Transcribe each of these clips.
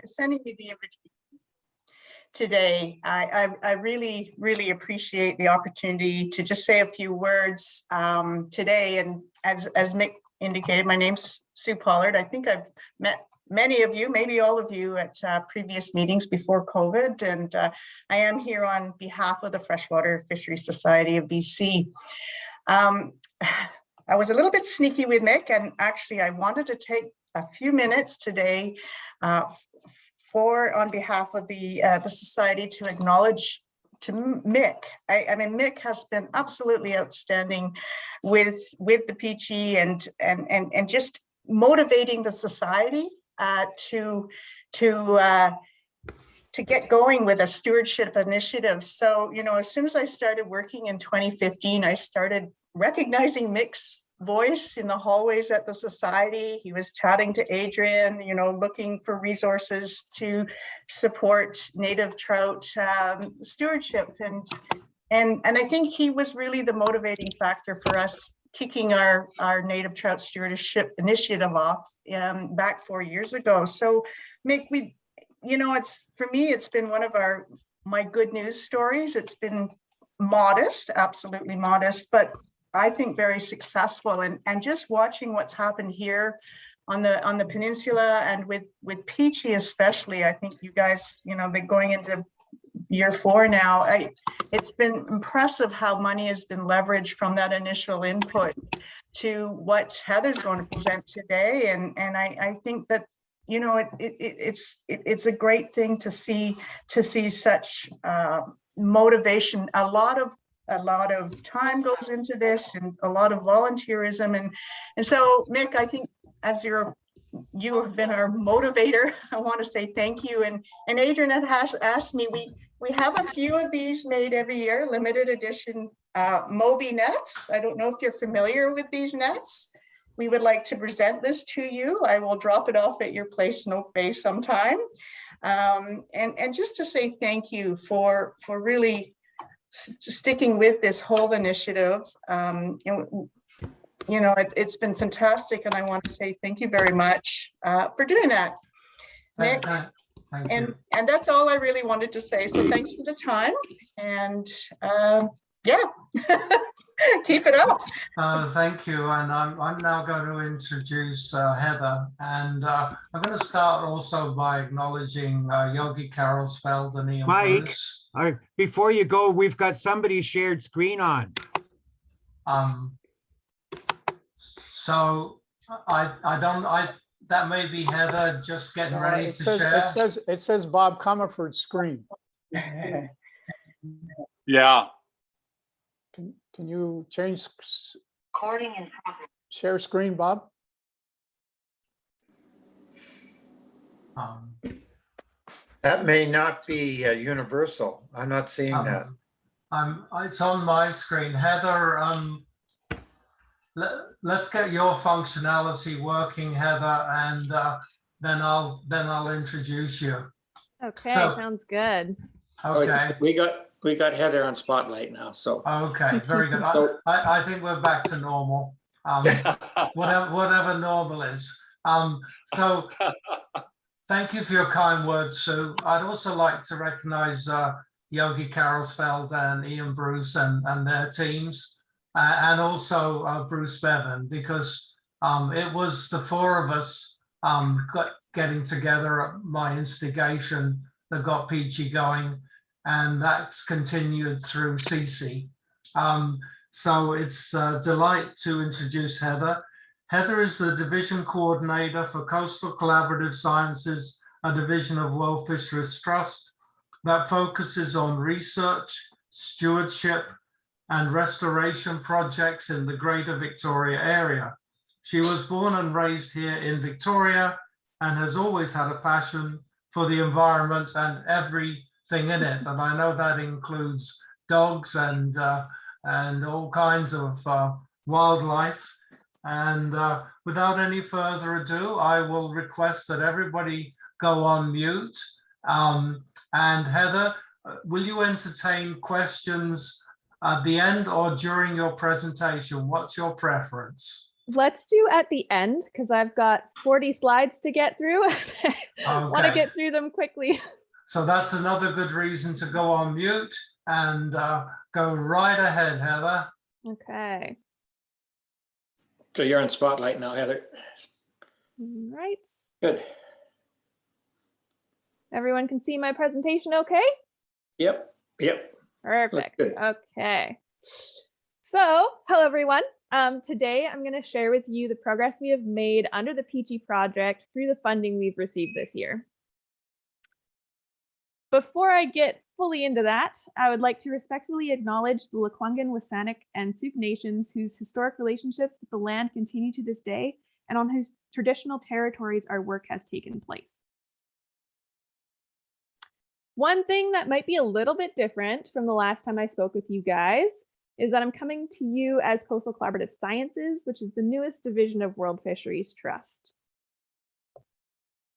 sending me the invitation today. I really, really appreciate the opportunity to just say a few words today. And as Mick indicated, my name's Sue Pollard. I think I've met many of you, maybe all of you, at previous meetings before COVID. And I am here on behalf of the Freshwater Fisheries Society of BC. I was a little bit sneaky with Mick, and actually I wanted to take a few minutes today on behalf of the Society to acknowledge to Mick. I mean, Mick has been absolutely outstanding with the PG and just motivating the Society to get going with a stewardship initiative. So, you know, as soon as I started working in 2015, I started recognizing Mick's voice in the hallways at the Society. He was chatting to Adrian, you know, looking for resources to support native trout stewardship. And I think he was really the motivating factor for us kicking our native trout stewardship initiative off back 4 years ago. So Mick, for me, it's been one of my good news stories. It's been modest, absolutely modest, but I think very successful. And just watching what's happened here on the peninsula and with Peachy especially, I think you guys, you know, been going into year 4 now. It's been impressive how money has been leveraged from that initial input to what Heather's going to present today. And I think that, you know, it's a great thing to see such motivation. A lot of time goes into this, and a lot of volunteerism, and so Mick, I think as you have been our motivator, I want to say thank you. And Adrian has asked me, we have a few of these made every year, limited edition Moby nets. I don't know if you're familiar with these nets. We would like to present this to you. I will drop it off at your place in Oak Bay sometime. And just to say thank you for really sticking with this whole initiative. You know, it's been fantastic, and I want to say thank you very much for doing that, Mick. Thank you. And that's all I really wanted to say. So thanks for the time, and yeah, keep it up. Thank you. And I'm now going to introduce Heather, and I'm going to start also by acknowledging Yogi Karlsfeld and Ian Mike, Bruce. Before you go, we've got somebody's shared screen on. So that may be Heather just getting ready to share. It says Bob Comerford's screen. Yeah. Can you change Recording in progress. Share screen, Bob? That may not be universal. I'm not seeing that. It's on my screen. Heather, let's get your functionality working, Heather, and then I'll introduce you. Okay, So- sounds good. Okay. We got Heather on Spotlight now, so. Okay, very good. I think we're back to normal. Whatever normal is. So thank you for your kind words, Sue. I'd also like to recognize Yogi Karlsfeld and Ian Bruce and their teams, and also Bruce Bevan, because it was the 4 of us getting together at my instigation that got Peachy going, and that's continued through CC. So it's a delight to introduce Heather. Heather is the Division Coordinator for Coastal Collaborative Sciences, a division of World Fisheries Trust that focuses on research, stewardship, and restoration projects in the Greater Victoria area. She was born and raised here in Victoria and has always had a passion for the environment and everything in it. And I know that includes dogs and all kinds of wildlife. And without any further ado, I will request that everybody go on mute. And Heather, will you entertain questions at the end or during your presentation? What's your preference? Let's do at the end because I've got 40 slides to get through. I want to Okay. get through them quickly. So that's another good reason to go on mute and go right ahead, Heather. Okay. So you're on Spotlight now, Heather. All right. Good. Everyone can see my presentation okay? Yep. Yep. Perfect. good. Okay. So, hello everyone. Today I'm going to share with you the progress we have made under the PG project through the funding we've received this year. Before I get fully into that, I would like to respectfully acknowledge the Lekwungen, Wasanic, and Sioux nations whose historic relationships with the land continue to this day and on whose traditional territories our work has taken place. One thing that might be a little bit different from the last time I spoke with you guys is that I'm coming to you as Coastal Collaborative Sciences, which is the newest division of World Fisheries Trust.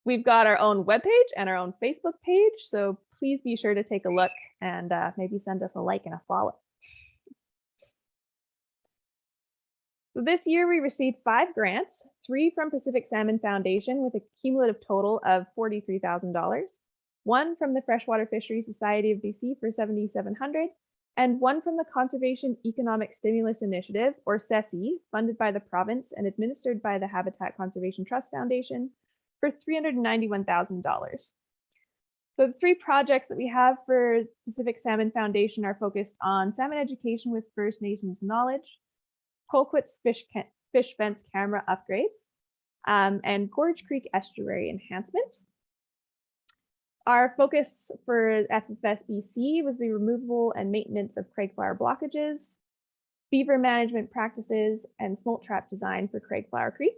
We've got our own webpage and our own Facebook page, so please be sure to take a look and maybe send us a like and a follow. So this year we received 5 grants, 3 from Pacific Salmon Foundation with a cumulative total of $43,000, 1 from the Freshwater Fisheries Society of BC for $7,700, and 1 from the Conservation Economic Stimulus Initiative, or CESI, funded by the province and administered by the Habitat Conservation Trust Foundation for $391,000. So the 3 projects that we have for Pacific Salmon Foundation are focused on salmon education with First Nations knowledge, Colquitt's fish fence camera upgrades, and Gorge Creek estuary enhancement. Our focus for FFSBC was the removal and maintenance of cragflower blockages, beaver management practices, and smolt trap design for Cragflower Creek.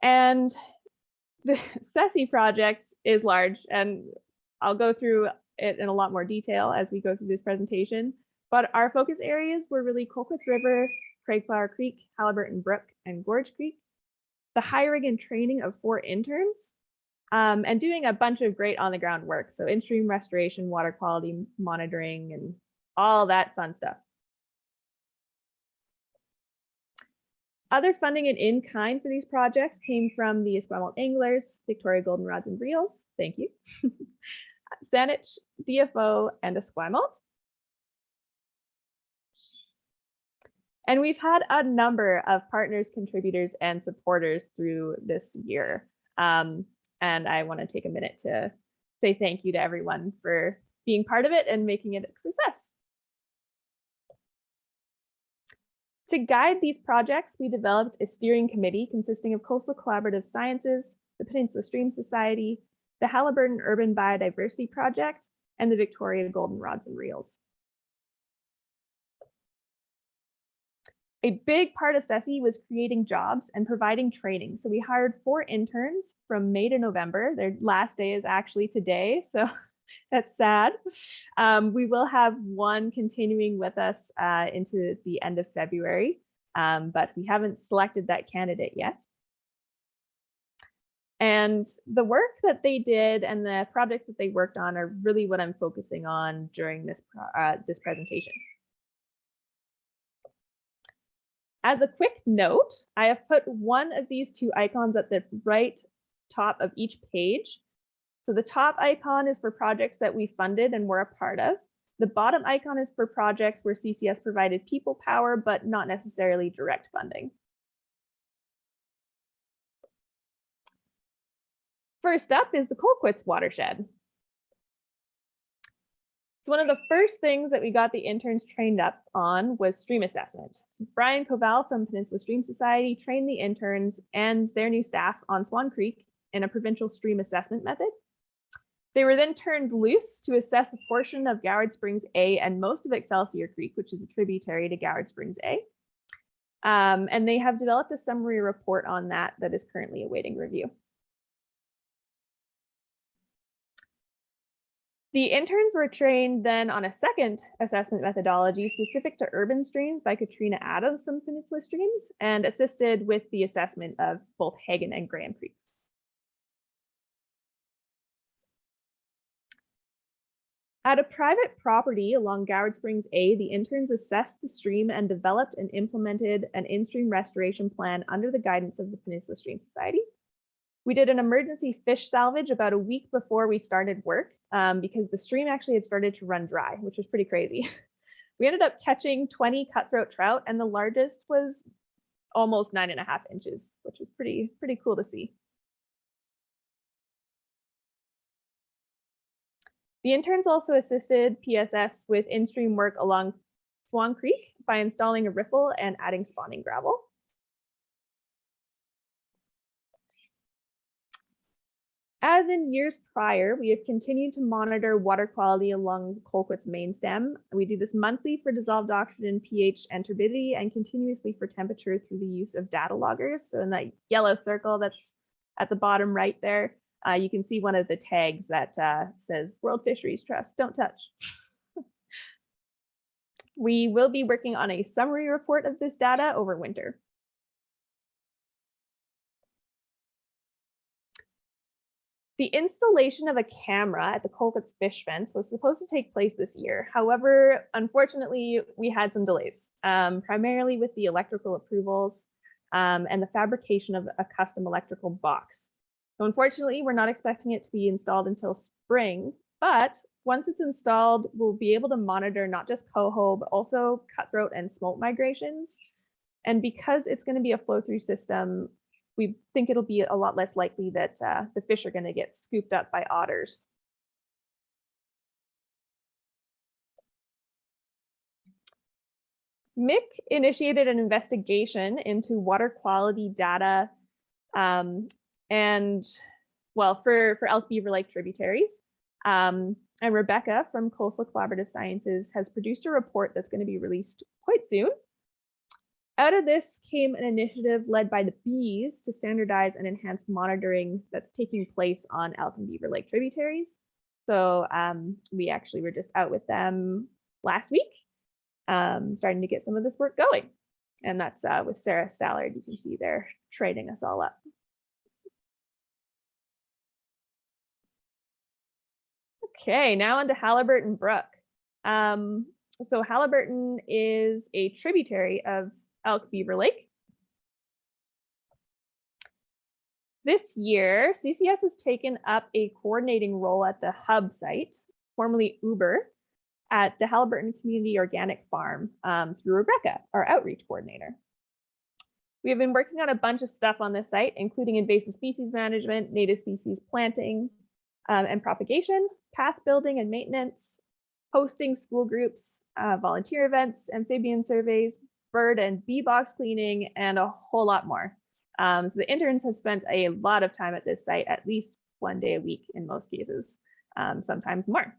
And the CESI project is large, and I'll go through it in a lot more detail as we go through this presentation. But our focus areas were really Colquitt's River, Cragflower Creek, Halliburton Brook, and Gorge Creek, the hiring and training of 4 interns, and doing a bunch of great on-the-ground work. So in-stream restoration, water quality monitoring, and all that fun stuff. Other funding and in-kind for these projects came from the Smolt Anglers, Victoria Goldenrods and Reels, thank you, Saanich, DFO, and Esquimalt. And we've had a number of partners, contributors, and supporters through this year. And I want to take a minute to say thank you to everyone for being part of it and making it a success. To guide these projects, we developed a steering committee consisting of Coastal Collaborative Sciences, the Peninsula Stream Society, the Halliburton Urban Biodiversity Project, and the Victoria Goldenrods and Reels. A big part of CESI was creating jobs and providing training. So we hired 4 interns from May to November. Their last day is actually today, so that's sad. We will have 1 continuing with us into the end of February, but we haven't selected that candidate yet. And the work that they did and the projects that they worked on are really what I'm focusing on during this presentation. As a quick note, I have put one of these 2 icons at the right top of each page. So the top icon is for projects that we funded and were a part of. The bottom icon is for projects where CCS provided people power, but not necessarily direct funding. First up is the Colquitt's watershed. So one of the first things that we got the interns trained up on was stream assessment. Brian Koval from Peninsula Stream Society trained the interns and their new staff on Swan Creek in a provincial stream assessment method. They were then turned loose to assess a portion of Goward Springs A and most of Excelsior Creek, which is a tributary to Goward Springs A. And they have developed a summary report on that is currently awaiting review. The interns were trained then on a second assessment methodology specific to urban streams by Katrina Adams from Peninsula Streams and assisted with the assessment of both Hagen and Graham Creeks. At a private property along Goward Springs A, the interns assessed the stream and developed and implemented an in-stream restoration plan under the guidance of the Peninsula Stream Society. We did an emergency fish salvage about a week before we started work because the stream actually had started to run dry, which was pretty crazy. We ended up catching 20 cutthroat trout, and the largest was almost 9.5 inches, which was pretty cool to see. The interns also assisted PSS with in-stream work along Swan Creek by installing a riffle and adding spawning gravel. As in years prior, we have continued to monitor water quality along Colquitt's main stem. We do this monthly for dissolved oxygen, pH, and turbidity, and continuously for temperature through the use of data loggers. So in that yellow circle that's at the bottom right there, you can see one of the tags that says World Fisheries Trust, don't touch. We will be working on a summary report of this data over winter. The installation of a camera at the Colquitt's fish fence was supposed to take place this year. However, unfortunately, we had some delays, primarily with the electrical approvals and the fabrication of a custom electrical box. So unfortunately, we're not expecting it to be installed until spring, but once it's installed, we'll be able to monitor not just coho, but also cutthroat and smolt migrations. And because it's going to be a flow-through system, we think it'll be a lot less likely that the fish are going to get scooped up by otters. MIC initiated an investigation into water quality data and, well, for elk beaver lake tributaries. And Rebecca from Coastal Collaborative Sciences has produced a report that's going to be released quite soon. Out of this came an initiative led by the bees to standardize and enhance monitoring that's taking place on elk and beaver lake tributaries. So we actually were just out with them last week, starting to get some of this work going. And that's with Sarah Stallard. You can see they're trading us all up. Okay, now onto Halliburton Brook. So Halliburton is a tributary of Elk Beaver Lake. This year, CCS has taken up a coordinating role at the hub site, formerly Uber, at the Halliburton Community Organic Farm through Rebecca, our outreach coordinator. We have been working on a bunch of stuff on this site, including invasive species management, native species planting and propagation, path building and maintenance, hosting school groups, volunteer events, amphibian surveys, bird and bee box cleaning, and a whole lot more. So the interns have spent a lot of time at this site, at least one day a week in most cases, sometimes more.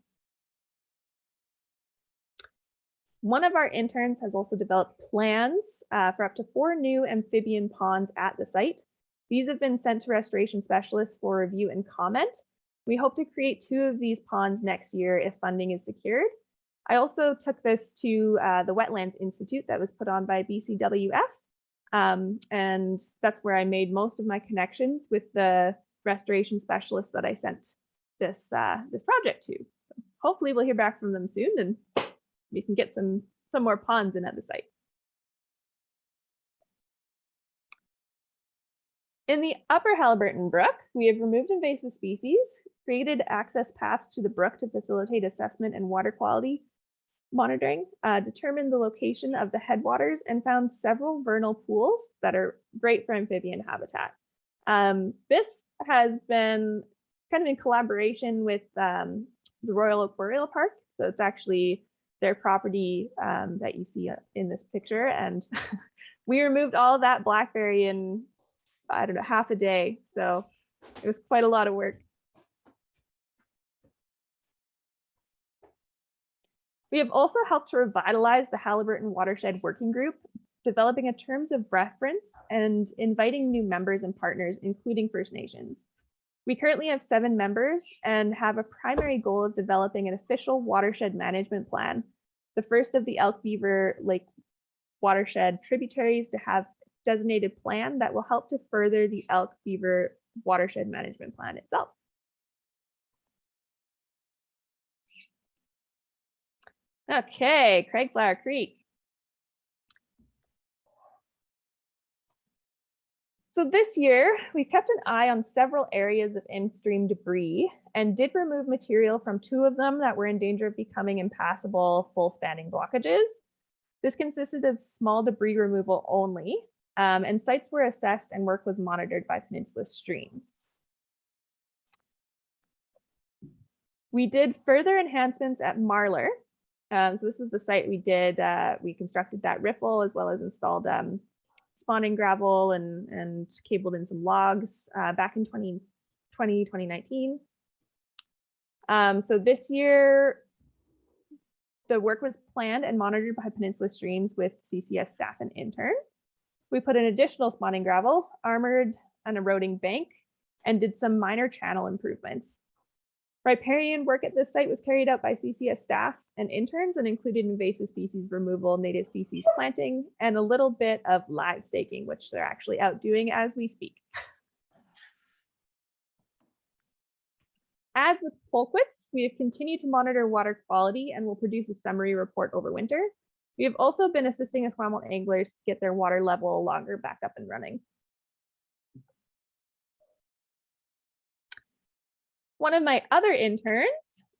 One of our interns has also developed plans for up to 4 new amphibian ponds at the site. These have been sent to restoration specialists for review and comment. We hope to create 2 of these ponds next year if funding is secured. I also took this to the Wetlands Institute that was put on by BCWF. And that's where I made most of my connections with the restoration specialists that I sent this project to. So hopefully we'll hear back from them soon and we can get some more ponds in at the site. In the upper Halliburton Brook, we have removed invasive species, created access paths to the brook to facilitate assessment and water quality monitoring, determined the location of the headwaters, and found several vernal pools that are great for amphibian habitat. This has been kind of in collaboration with the Royal Oak Boreal Park. So it's actually their property that you see in this picture. And we removed all of that blackberry in, I don't know, half a day. So it was quite a lot of work. We have also helped to revitalize the Halliburton Watershed Working Group, developing a terms of reference and inviting new members and partners, including First Nations. We currently have 7 members and have a primary goal of developing an official watershed management plan, the first of the Elk Beaver Lake watershed tributaries to have designated plan that will help to further the Elk Beaver watershed management plan itself. Okay, Craigflower Creek. So this year, we kept an eye on several areas of in-stream debris and did remove material from 2 of them that were in danger of becoming impassable full spanning blockages. This consisted of small debris removal only, and sites were assessed and work was monitored by Peninsula Streams. We did further enhancements at Marlar. So this was the site we did, we constructed that riffle as well as installed spawning gravel and cabled in some logs back in 2019. So this year, the work was planned and monitored by Peninsula Streams with CCS staff and interns. We put in additional spawning gravel, armored an eroding bank, and did some minor channel improvements. Riparian work at this site was carried out by CCS staff and interns and included invasive species removal, native species planting, and a little bit of live staking, which they're actually out doing as we speak. As with Polkwitz, we have continued to monitor water quality and will produce a summary report over winter. We have also been assisting Esquimalt anglers to get their water level longer back up and running. One of my other interns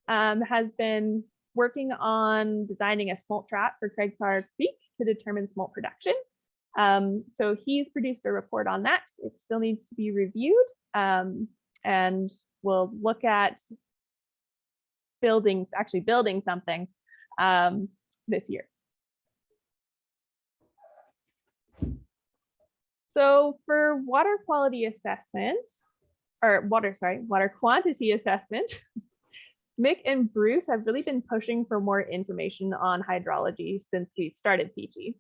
has been working on designing a smolt trap for Craigflower Creek to determine smolt production. So he's produced a report on that. It still needs to be reviewed, and we'll look at building something this year. So for water quality assessment, or water quantity assessment, Mick and Bruce have really been pushing for more information on hydrology since we've started PG.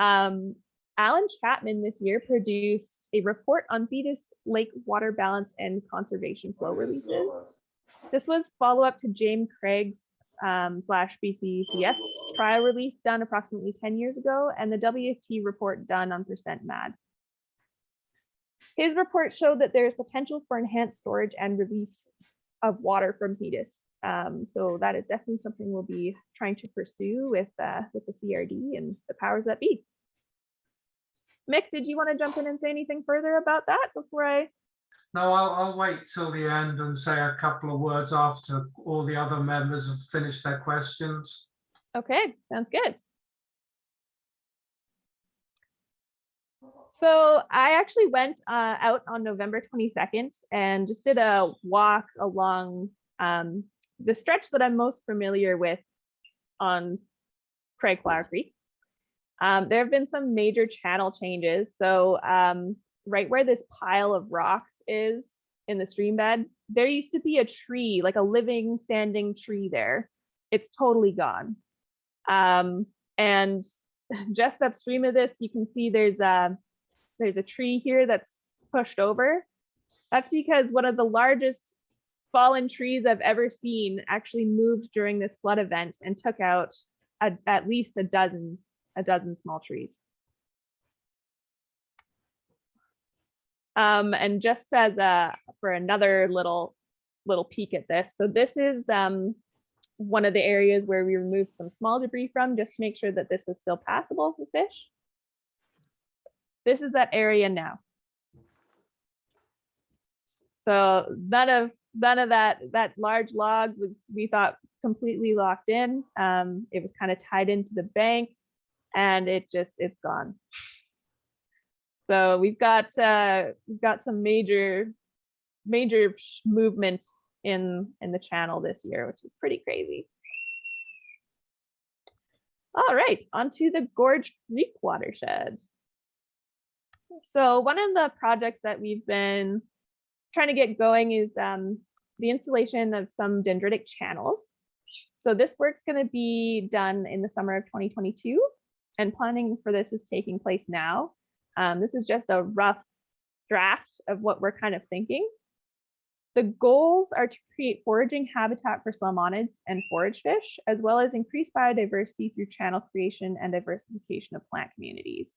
Alan Chapman this year produced a report on Thetis Lake water balance and conservation flow releases. This was follow-up to James Craig's /BCCF trial release done approximately 10 years ago, and the WFT report done on percent MAD. His report showed that there is potential for enhanced storage and release of water from Thetis. So that is definitely something we'll be trying to pursue with the CRD and the powers that be. Mick, did you want to jump in and say anything further about that before I? No, I'll wait till the end and say a couple of words after all the other members have finished their questions. Okay, sounds good. So I actually went out on November 22nd and just did a walk along the stretch that I'm most familiar with on Craigflower Creek. There have been some major channel changes. So right where this pile of rocks is in the stream bed, there used to be a tree, like a living, standing tree there. It's totally gone. And just upstream of this, you can see there's a tree here that's pushed over. That's because one of the largest fallen trees I've ever seen actually moved during this flood event and took out at least a dozen small trees. And just as for another little peek at this, so this is one of the areas where we removed some small debris from just to make sure that this was still passable for fish. This is that area now. So none of that large log was, we thought, completely locked in. It was kind of tied into the bank, and it's gone. So we've got some major movement in the channel this year, which is pretty crazy. All right, onto the Gorge Creek watershed. So one of the projects that we've been trying to get going is the installation of some dendritic channels. So this work's going to be done in the summer of 2022, and planning for this is taking place now. This is just a rough draft of what we're kind of thinking. The goals are to create foraging habitat for salmonids and forage fish, as well as increase biodiversity through channel creation and diversification of plant communities.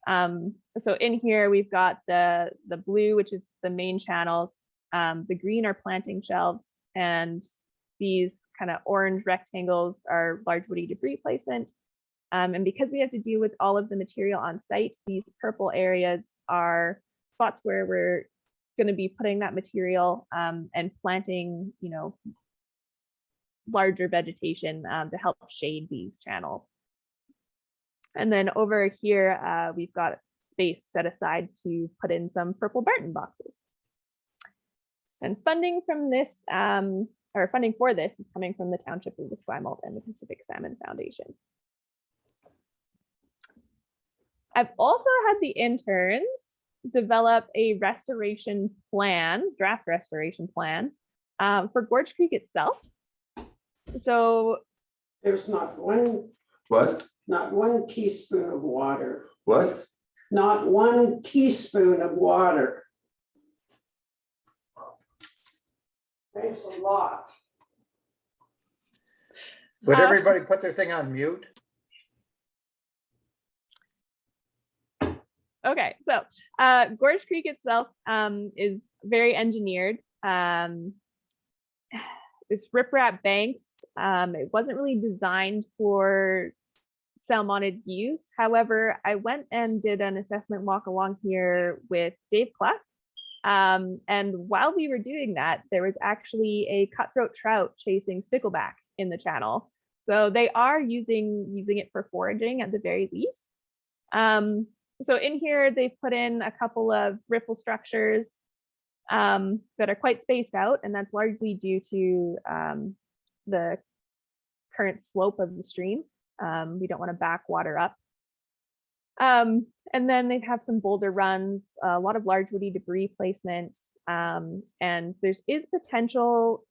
So in here, we've got the blue, which is the main channels. The green are planting shelves, and These kind of orange rectangles are large woody debris placement. And because we have to deal with all of the material on site, these purple areas are spots where we're going to be putting that material and planting, you know, larger vegetation to help shade these channels. And then over here, we've got space set aside to put in some purple Barton boxes. And funding from this, or funding for this, is coming from the Township of the Smolt and the Pacific Salmon Foundation. I've also had the interns develop a restoration plan, draft restoration plan, for Gorge Creek itself. So There's not one, What? not one teaspoon of water, What? not one teaspoon of water. Thanks a lot. Would everybody put their thing on mute? okay, so Gorge Creek itself is very engineered. It's riprap banks. It wasn't really designed for salmonid use. However, I went and did an assessment walk along here with Dave Clough. And while we were doing that, there was actually a cutthroat trout chasing stickleback in the channel. So they are using it for foraging at the very least. So in here, they've put in a couple of riffle structures that are quite spaced out, and that's largely due to the current slope of the stream. We don't want to back water up. And then they have some boulder runs, a lot of large woody debris placement, and there's potential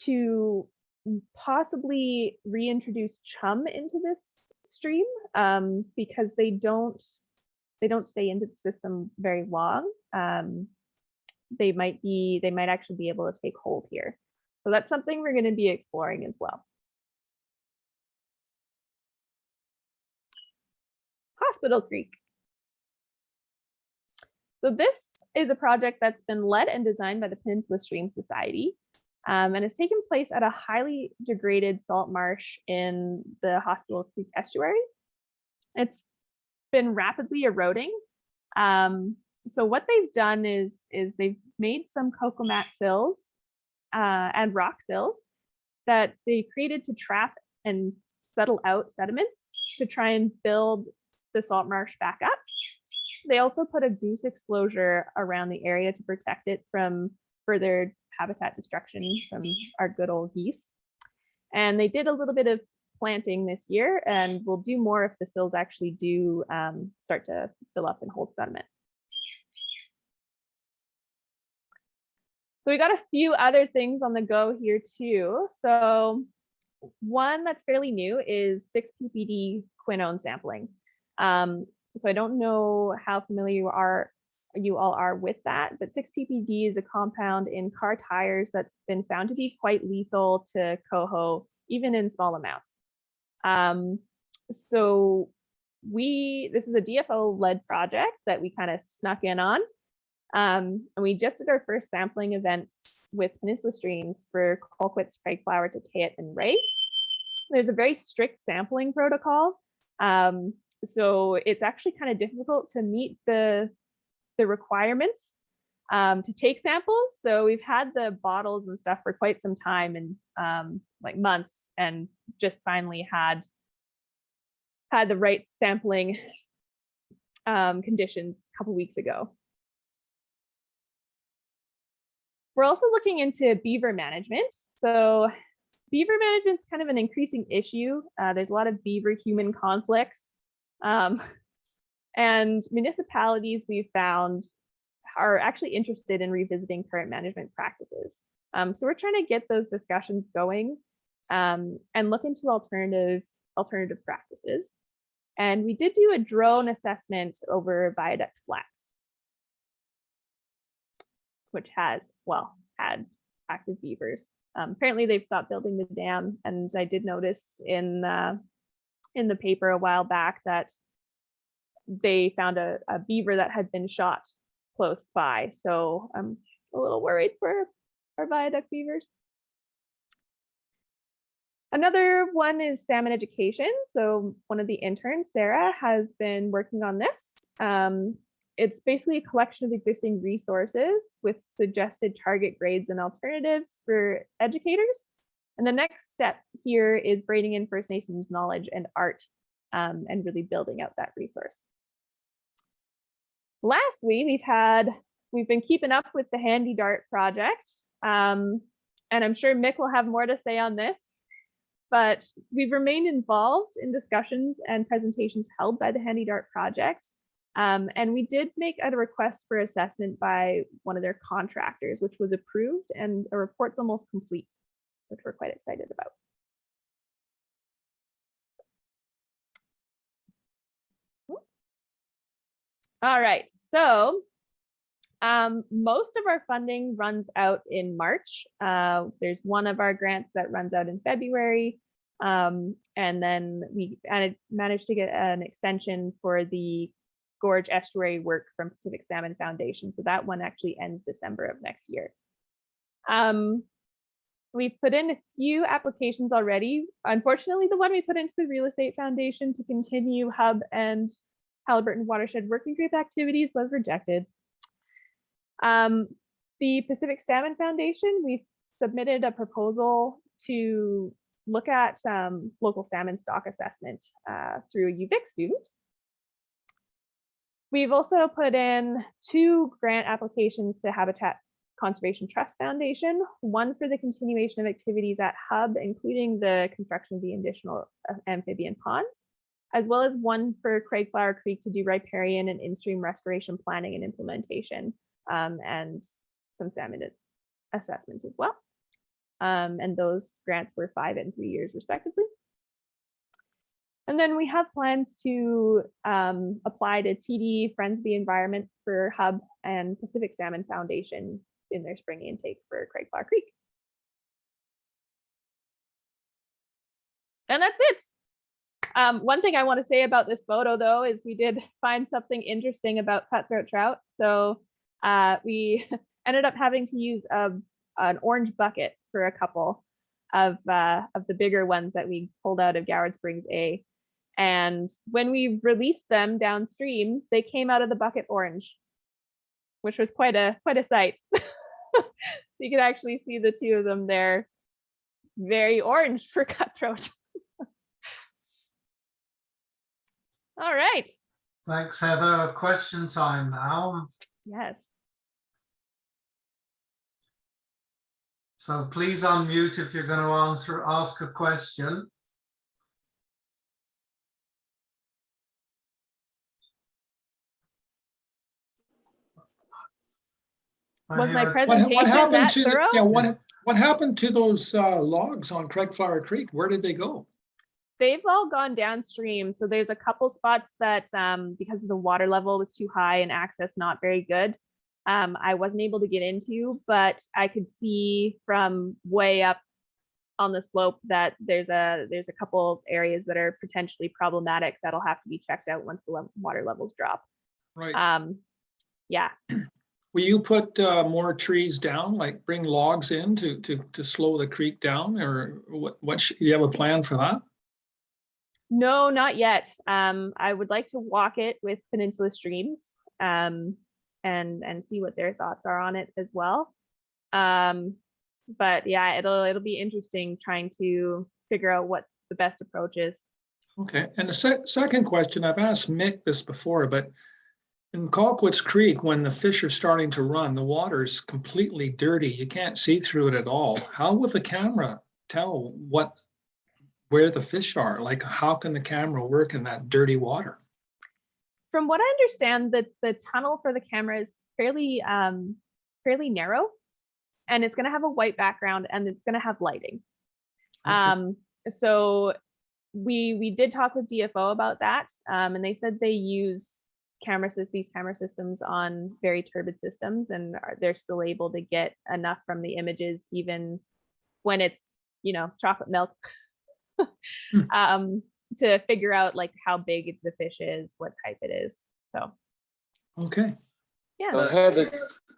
to possibly reintroduce chum into this stream because they don't stay into the system very long. They might actually be able to take hold here. So that's something we're going to be exploring as well. Hospital Creek. So this is a project that's been led and designed by the Peninsula Stream Society, and it's taken place at a highly degraded salt marsh in the Hospital Creek estuary. It's been rapidly eroding. So what they've done is they've made some cocomat sills and rock sills that they created to trap and settle out sediments to try and build the salt marsh back up. They also put a goose exclosure around the area to protect it from further habitat destruction from our good old geese. And they did a little bit of planting this year, and we'll do more if the sills actually do start to fill up and hold sediment. So we got a few other things on the go here too. So one that's fairly new is 6-ppd quinone sampling. So I don't know how familiar you all are with that, but 6-ppd is a compound in car tires that's been found to be quite lethal to coho, even in small amounts. So this is a DFO-led project that we kind of snuck in on. And we just did our first sampling events with Peninsula Streams for Colquitt's, Craigflower, Tatayat, and Ray. There's a very strict sampling protocol. So it's actually kind of difficult to meet the requirements to take samples. So we've had the bottles and stuff for quite some time, and like months, and just finally had the right sampling conditions a couple weeks ago. We're also looking into beaver management. So beaver management is kind of an increasing issue. There's a lot of beaver-human conflicts. And municipalities we've found are actually interested in revisiting current management practices. So we're trying to get those discussions going and look into alternative practices. And we did do a drone assessment over Viaduct Flats, which had active beavers. Apparently they've stopped building the dam, and I did notice in the paper a while back that they found a beaver that had been shot close by. So I'm a little worried for our viaduct beavers. Another one is salmon education. So one of the interns, Sarah, has been working on this. It's basically a collection of existing resources with suggested target grades and alternatives for educators. And the next step here is bringing in First Nations knowledge and art and really building out that resource. Lastly, we've been keeping up with the Handy Dart project. And I'm sure Mick will have more to say on this, but we've remained involved in discussions and presentations held by the Handy Dart project. And we did make a request for assessment by one of their contractors, which was approved, and a report's almost complete, which we're quite excited about. All right, so most of our funding runs out in March. There's one of our grants that runs out in February. And then we managed to get an extension for the Gorge Estuary work from Pacific Salmon Foundation. So that one actually ends December of next year. We've put in a few applications already. Unfortunately, the one we put into the Real Estate Foundation to continue Hub and Halliburton Watershed Working Group activities was rejected. The Pacific Salmon Foundation, we've submitted a proposal to look at local salmon stock assessment through a UVic student. We've also put in 2 grant applications to Habitat Conservation Trust Foundation, one for the continuation of activities at Hub, including the construction of the additional amphibian ponds, as well as one for Craigflower Creek to do riparian and in-stream restoration planning and implementation, and some salmon assessments as well. And those grants were 5 and 3 years respectively. And then we have plans to apply to TD Friends of the Environment for Hub and Pacific Salmon Foundation in their spring intake for Craigflower Creek. And that's it. One thing I want to say about this photo, though, is we did find something interesting about cutthroat trout. So we ended up having to use an orange bucket for a couple of the bigger ones that we pulled out of Goward Springs A. And when we released them downstream, they came out of the bucket orange, which was quite a sight. You can actually see the 2 of them there, very orange for cutthroat. All right. Thanks, Heather. Question time now. Yes. So please unmute if you're going to ask a question. Was my What presentation What happened that to thorough? what happened to those logs on Craigflower Creek? Where did they go? They've all gone downstream. So there's a couple spots that because the water level was too high and access not very good, I wasn't able to get into, but I could see from way up on the slope that there's a couple areas that are potentially problematic that'll have to be checked out once the water levels drop. Right. Yeah. Will you put more trees down, like bring logs in to slow the creek down, or do you have a plan for that? No, not yet. I would like to walk it with Peninsula Streams and see what their thoughts are on it as well. But yeah, it'll be interesting trying to figure out what the best approach is. Okay, and the second question, I've asked Mick this before, but in Colquitt's Creek, when the fish are starting to run, the water is completely dirty. You can't see through it at all. How will the camera tell where the fish are? Like, how can the camera work in that dirty water? From what I understand, the tunnel for the camera is fairly narrow, and it's going to have a white background and it's going to have lighting. Okay. So we did talk with DFO about that, and they said they use these camera systems on very turbid systems, and they're still able to get enough from the images even when it's chocolate milk to figure out like how big the fish is, what type it is. So okay. Yeah. So Heather,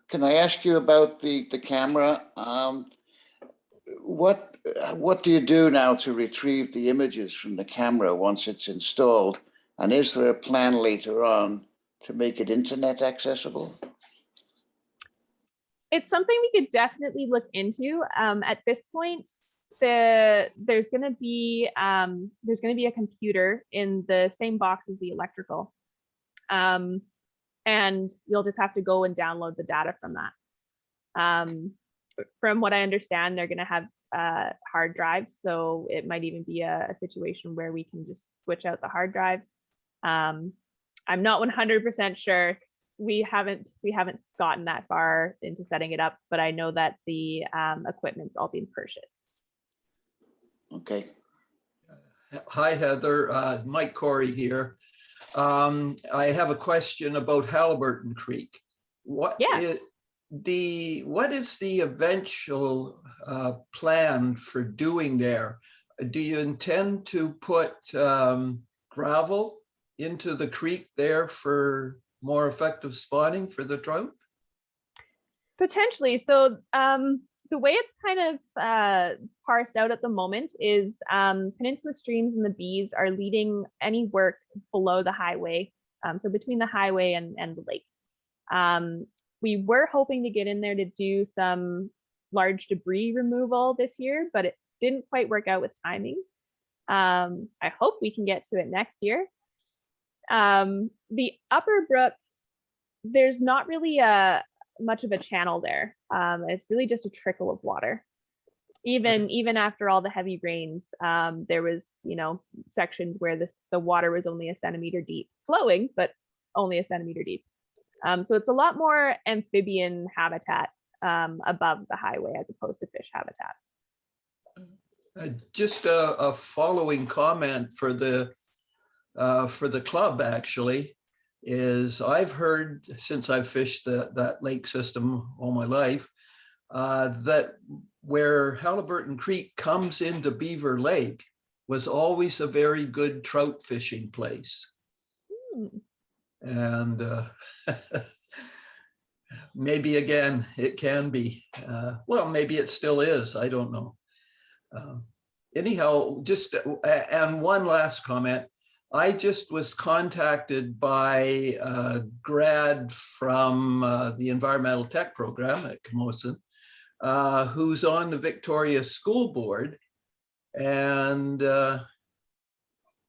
can I ask you about the camera? what do you do now to retrieve the images from the camera once it's installed? And is there a plan later on to make it internet accessible? It's something we could definitely look into. At this point, there's going to be a computer in the same box as the electrical, and you'll just have to go and download the data from that. From what I understand, they're going to have hard drives, so it might even be a situation where we can just switch out the hard drives. I'm not 100% sure. We haven't gotten that far into setting it up, but I know that the equipment's all being purchased. Okay. Hi, Heather. Mike Corey here. I have a question about Halliburton Creek. What is the eventual plan for doing there? Do you intend to put gravel into the creek there for more effective spawning for the trout? Potentially. So the way it's kind of parsed out at the moment is Peninsula Streams and the Bees are leading any work below the highway, so between the highway and the lake. We were hoping to get in there to do some large debris removal this year, but it didn't quite work out with timing. I hope we can get to it next year. The upper brook, there's not really much of a channel there. It's really just a trickle of water. Even after all the heavy rains, there was, sections where the water was only a centimeter deep, flowing, but only a centimeter deep. So it's a lot more amphibian habitat above the highway as opposed to fish habitat. Just a following comment for the club, actually, is I've heard, since I've fished that lake system all my life, that where Halliburton Creek comes into Beaver Lake was always a very good trout fishing place. And maybe again, it can be, well, maybe it still is, I don't know. Anyhow, just, and one last comment. I just was contacted by a grad from the environmental tech program at Camosun, who's on the Victoria School Board. And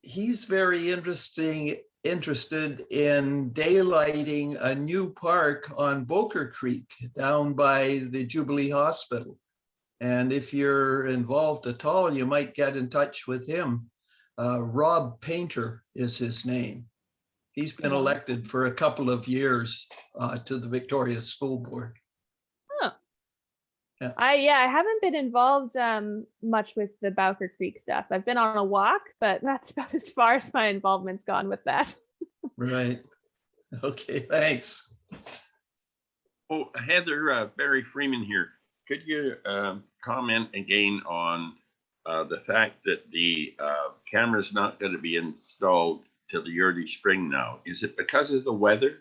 he's very interested in daylighting a new park on Boker Creek down by the Jubilee Hospital. And if you're involved at all, you might get in touch with him. Rob Painter is his name. He's been elected for a couple of years to the Victoria School Board. Huh. Yeah. I haven't been involved much with the Bowker Creek stuff. I've been on a walk, but that's about as far as my involvement's gone with that. Right. Okay, thanks. Oh, Heather, Barry Freeman here. Could you comment again on the fact that the camera's not going to be installed till the early spring now? Is it because of the weather?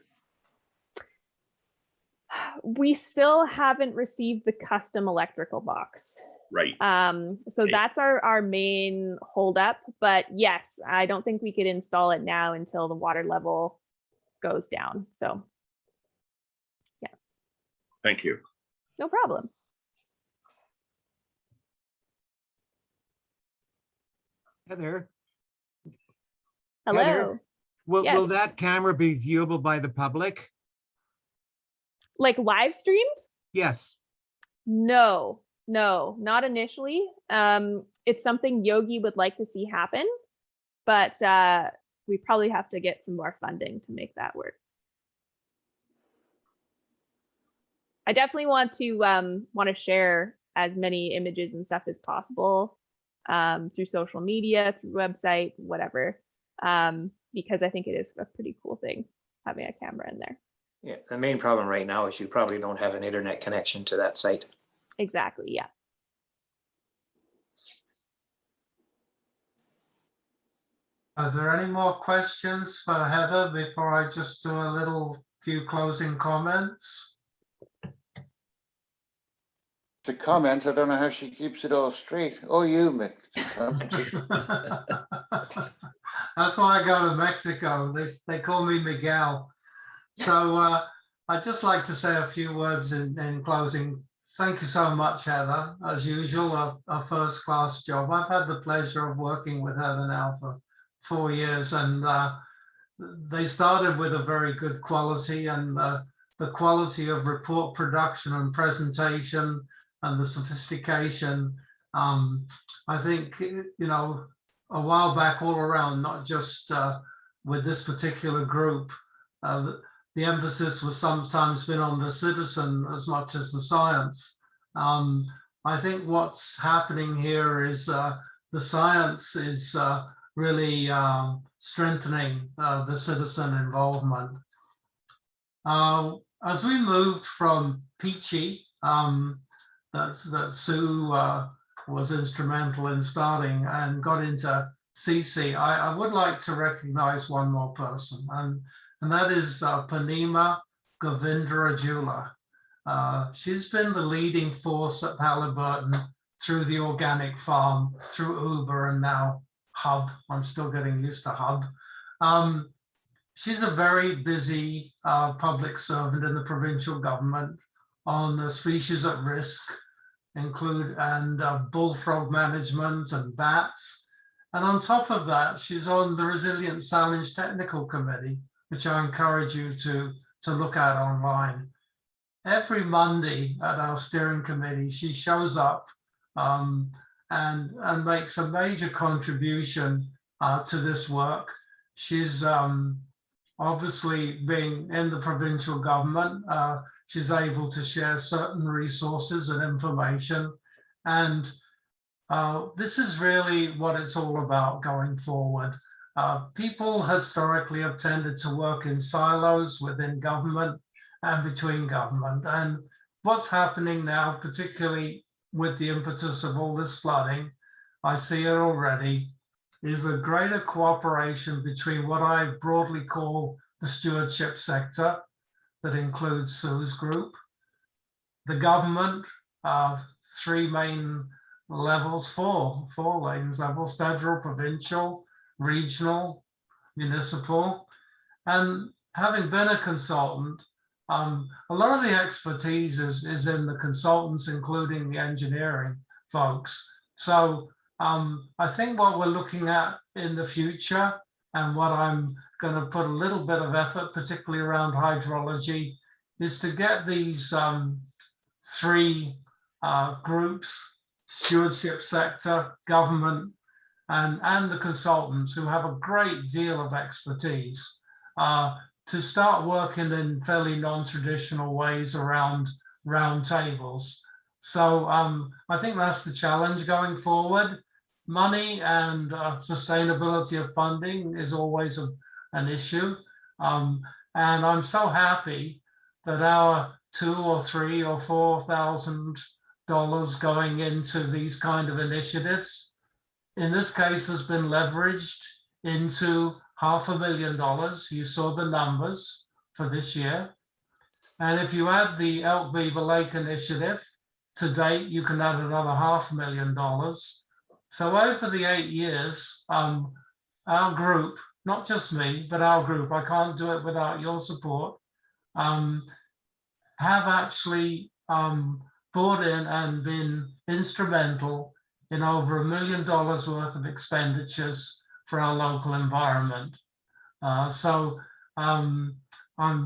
We still haven't received the custom electrical box. Right. So that's our main holdup. But yes, I don't think we could install it now until the water level goes down. So yeah. Thank you. No problem. Heather, Hello. Heather, will Yes. that camera be viewable by the public? Like live streamed? Yes. No, not initially. It's something Yogi would like to see happen, but we probably have to get some more funding to make that work. I definitely want to share as many images and stuff as possible through social media, through website, whatever, because I think it is a pretty cool thing having a camera in there. Yeah, the main problem right now is you probably don't have an internet connection to that site. Exactly, yeah. Are there any more questions for Heather before I just do a few closing comments? to comment. I don't know how she keeps it all straight. Oh, you, Mick. To comment. That's why I go to Mexico. They call me Miguel. So I'd just like to say a few words in closing. Thank you so much, Heather. As usual, a first-class job. I've had the pleasure of working with Heather now for 4 years, and they started with a very good quality, and the quality of report production and presentation and the sophistication. I think, you know, a while back all around, not just with this particular group, the emphasis was sometimes been on the citizen as much as the science. I think what's happening here is the science is really strengthening the citizen involvement. As we moved from Peachy, that Sue was instrumental in starting, and got into CC, I would like to recognize one more person, and that is Panima Govindarajula. She's been the leading force at Halliburton through the organic farm, through Uber, and now Hub. I'm still getting used to Hub. She's a very busy public servant in the provincial government on the species at risk, and bullfrog management and bats. And on top of that, she's on the Resilient Silage Technical Committee, which I encourage you to look at online. Every Monday at our steering committee, she shows up and makes a major contribution to this work. She's obviously, being in the provincial government, she's able to share certain resources and information. And this is really what it's all about going forward. People historically have tended to work in silos within government and between government. And what's happening now, particularly with the impetus of all this flooding, I see it already, is a greater cooperation between what I broadly call the stewardship sector, that includes Sue's group, the government, 3 main levels, four lanes levels: federal, provincial, regional, municipal. And having been a consultant, a lot of the expertise is in the consultants, including the engineering folks. So I think what we're looking at in the future, and what I'm going to put a little bit of effort, particularly around hydrology, is to get these 3 groups: stewardship sector, government, and the consultants, who have a great deal of expertise, to start working in fairly non-traditional ways around round tables. So I think that's the challenge going forward. Money and sustainability of funding is always an issue. And I'm so happy that our $2,000 or $3,000 or $4,000 going into these kind of initiatives, in this case, has been leveraged into $500,000. You saw the numbers for this year. And if you add the Elk Beaver Lake initiative, to date, you can add another $500,000. So over the 8 years, our group, not just me, but our group, I can't do it without your support, have actually brought in and been instrumental in over $1 million worth of expenditures for our local environment. So I'm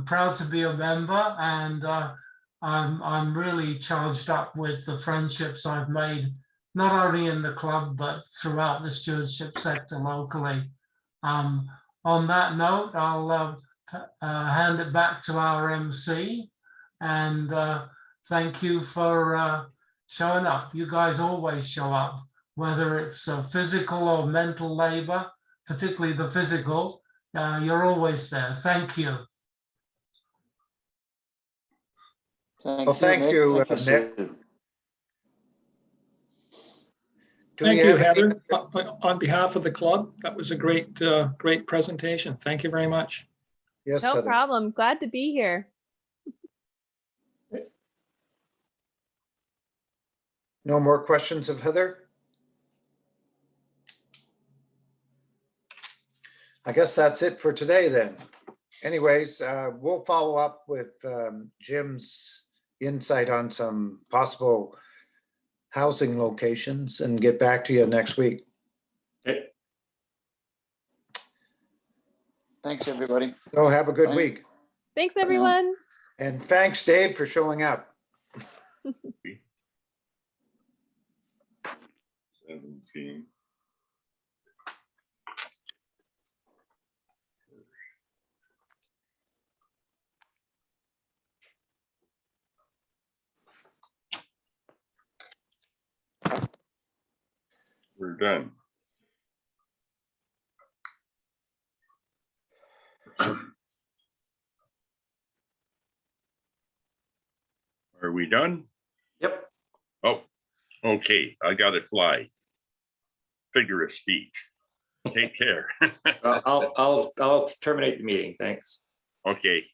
proud to be a member, and I'm really charged up with the friendships I've made, not only in the club, but throughout the stewardship sector locally. On that note, I'll hand it back to our MC, and thank you for showing up. You guys always show up, whether it's physical or mental labor, particularly the physical, you're always there. Thank you. Thank you, Nick. Thank you, Heather. On behalf of the club, that was a great presentation. Thank you very much. Yes, no problem. Glad to be here. No more questions of Heather? I guess that's it for today then. Anyways, we'll follow up with Jim's insight on some possible housing locations and get back to you next week. Okay. Thanks, everybody. So have a good Bye. week. Thanks, everyone. And thanks, Dave, for showing up. 17. We're done. Are we done? Yep. Oh, okay. I got it fly. Figure of speech. Take care. I'll terminate the meeting. Thanks. Okay.